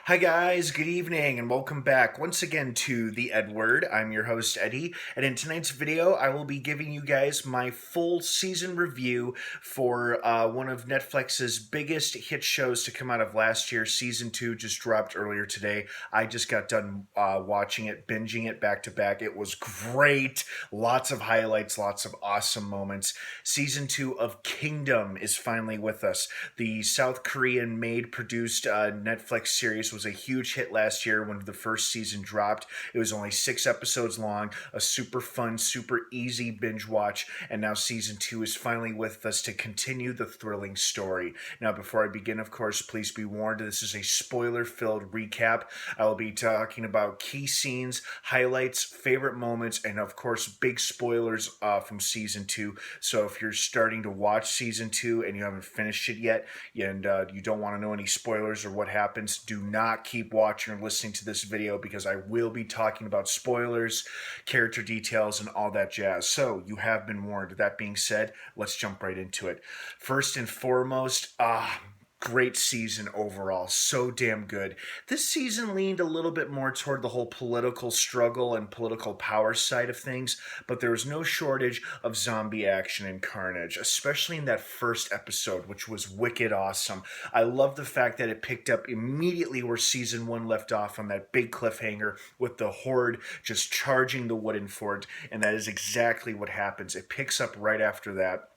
Hi guys, good evening and welcome back once again to the EdWord. I'm your host Eddie, and in tonight's video I will be giving you guys my full season review for one of Netflix's biggest hit shows to come out of last year. Season 2 just dropped earlier today. I just got done watching it, binging it back to back. It was great. Lots of highlights, lots of awesome moments. Season 2 of Kingdom is finally with us. The South Korean made produced Netflix series was a huge hit last year when the first season dropped. It was only 6 episodes long, a super fun, super easy binge watch, and now season 2 is finally with us to continue the thrilling story. Now, before I begin, of course, please be warned, this is a spoiler-filled recap. I will be talking about key scenes, highlights, favorite moments, and of course, big spoilers from season 2. So if you're starting to watch season 2 and you haven't finished it yet, and you don't want to know any spoilers or what happens, do not keep watching or listening to this video because I will be talking about spoilers, character details, and all that jazz. So you have been warned. That being said, let's jump right into it. First and foremost, great season overall. So damn good. This season leaned a little bit more toward the whole political struggle and political power side of things, but there was no shortage of zombie action and carnage, especially in that first episode, which was wicked awesome. I love the fact that it picked up immediately where season 1 left off on that big cliffhanger with the horde just charging the wooden fort, and that is exactly what happens. It picks up right after that.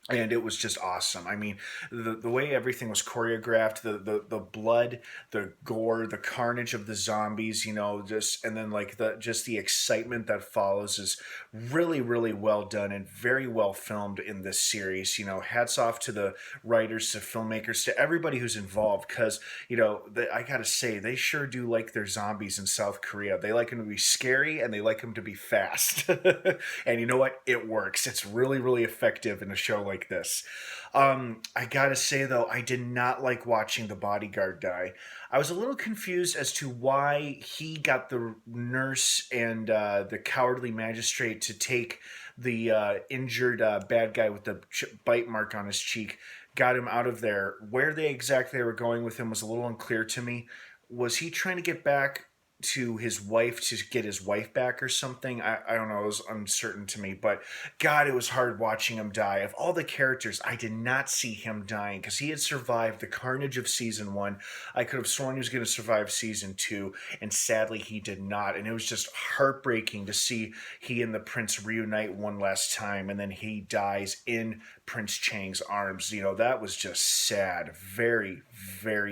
And it was just awesome. I mean, the way everything was choreographed, the blood, the gore, the carnage of the zombies, just and then like the excitement that follows is really well done and very well filmed in this series. Hats off to the writers, to filmmakers, to everybody who's involved, because I gotta say they sure do like their zombies in South Korea. They like them to be scary and they like them to be fast. And you know what? It works. It's really effective in a show like this. I gotta say though, I did not like watching the bodyguard die. I was a little confused as to why he got the nurse and the cowardly magistrate to take the injured bad guy with the bite mark on his cheek, got him out of there. Where they exactly were going with him was a little unclear to me. Was he trying to get back to his wife to get his wife back or something? I don't know. It was uncertain to me, but God, it was hard watching him die. Of all the characters, I did not see him dying because he had survived the carnage of season 1. I could have sworn he was going to survive season 2, and sadly he did not. And it was just heartbreaking to see he and the prince reunite one last time, and then he dies in Prince Chang's arms. That was just sad. Very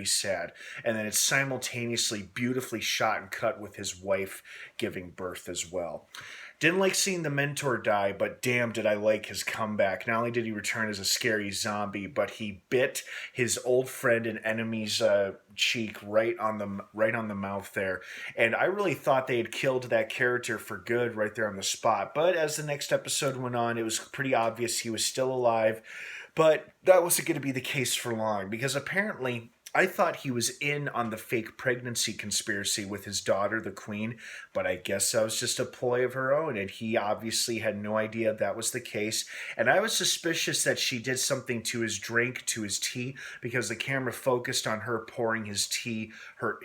sad. And then it's simultaneously beautifully shot and cut with his wife giving birth as well. Didn't like seeing the mentor die, but damn did I like his comeback. Not only did he return as a scary zombie, but he bit his old friend and enemy's cheek right on the mouth there. And I really thought they had killed that character for good right there on the spot. But as the next episode went on, it was pretty obvious he was still alive. But that wasn't going to be the case for long, because apparently I thought he was in on the fake pregnancy conspiracy with his daughter, the queen, but I guess that was just a ploy of her own, and he obviously had no idea that was the case. And I was suspicious that she did something to his drink, to his tea, because the camera focused on her pouring his tea, her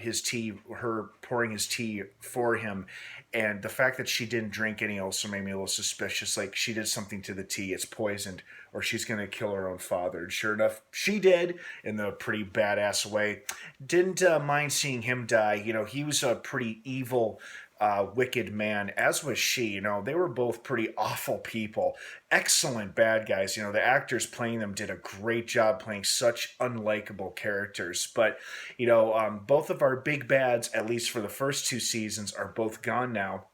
pouring his tea for him. And the fact that she didn't drink any also made me a little suspicious. Like, she did something to the tea, it's poisoned, or she's going to kill her own father. And sure enough, she did, in the pretty badass way. Didn't mind seeing him die. He was a pretty evil, wicked man, as was she. They were both pretty awful people. Excellent bad guys. The actors playing them did a great job playing such unlikable characters. But, both of our big bads, at least for the first 2 seasons, are both gone now.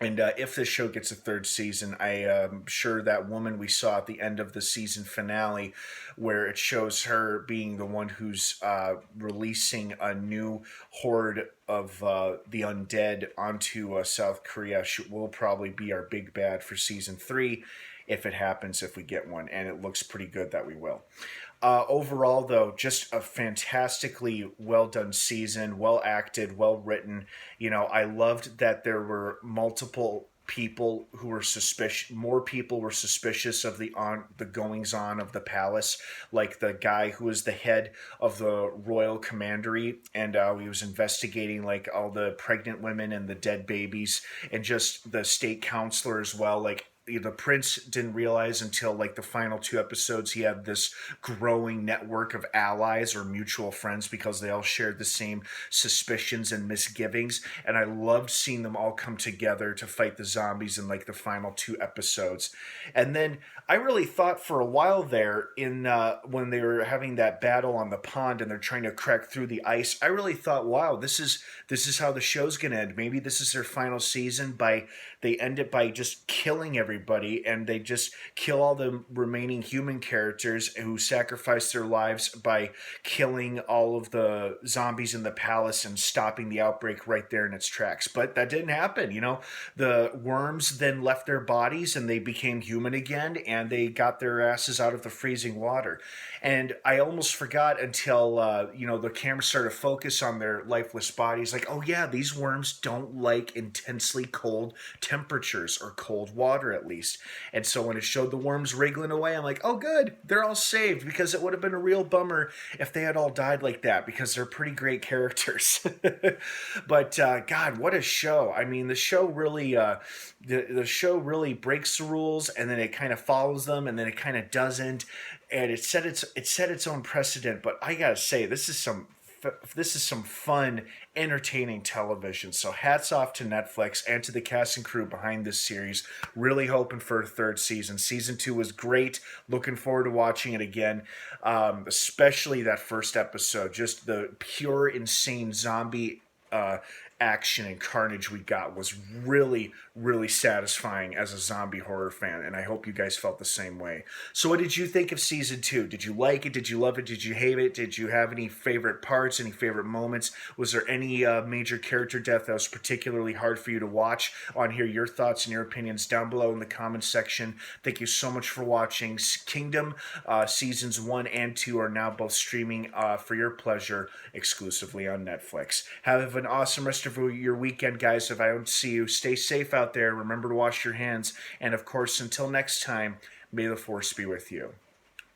And if this show gets a 3rd season, I am sure that woman we saw at the end of the season finale, where it shows her being the one who's releasing a new horde of the undead onto South Korea, will probably be our big bad for season 3, if it happens, if we get one. And it looks pretty good that we will. Overall, though, just a fantastically well done season, well acted, well written. I loved that there were multiple people who were suspicious. More people were suspicious of the goings on of the palace, like the guy who was the head of the royal commandery, and he was investigating like all the pregnant women and the dead babies, and just the state counselor as well. Like the prince didn't realize until like the final two episodes he had this growing network of allies or mutual friends because they all shared the same suspicions and misgivings, and I loved seeing them all come together to fight the zombies in like the final two episodes. And then I really thought for a while there in when they were having that battle on the pond and they're trying to crack through the ice, I really thought, wow, this is how the show's gonna end. Maybe this is their final season. By they end it by just killing everybody, and they just kill all the remaining human characters who sacrifice their lives by killing all of the zombies in the palace and stopping the outbreak right there in its tracks. But that didn't happen. The worms then left their bodies and they became human again, and they got their asses out of the freezing water. And I almost forgot until the camera started to focus on their lifeless bodies. Like, oh yeah, these worms don't like intensely cold temperatures, or cold water at least. And so when it showed the worms wriggling away, I'm like, oh good, they're all saved, because it would have been a real bummer if they had all died like that, because they're pretty great characters. But God, what a show! I mean, the show really, the show really breaks the rules, and then it kind of follows them, and then it kind of doesn't, and it set its own precedent. But I gotta say, this is some fun, entertaining television. So hats off to Netflix and to the cast and crew behind this series. Really hoping for a third season. Season 2 was great. Looking forward to watching it again. Especially that first episode. Just the pure, insane zombie action and carnage we got was really, really satisfying as a zombie horror fan, and I hope you guys felt the same way. So what did you think of season 2? Did you like it? Did you love it? Did you hate it? Did you have any favorite parts, any favorite moments? Was there any major character death that was particularly hard for you to watch? I want to hear your thoughts and your opinions down below in the comments section. Thank you so much for watching. Kingdom seasons 1 and 2 are now both streaming for your pleasure exclusively on Netflix. Have an awesome rest of your weekend, guys. If I don't see you, stay safe out there. Remember to wash your hands. And of course, until next time, may the force be with you.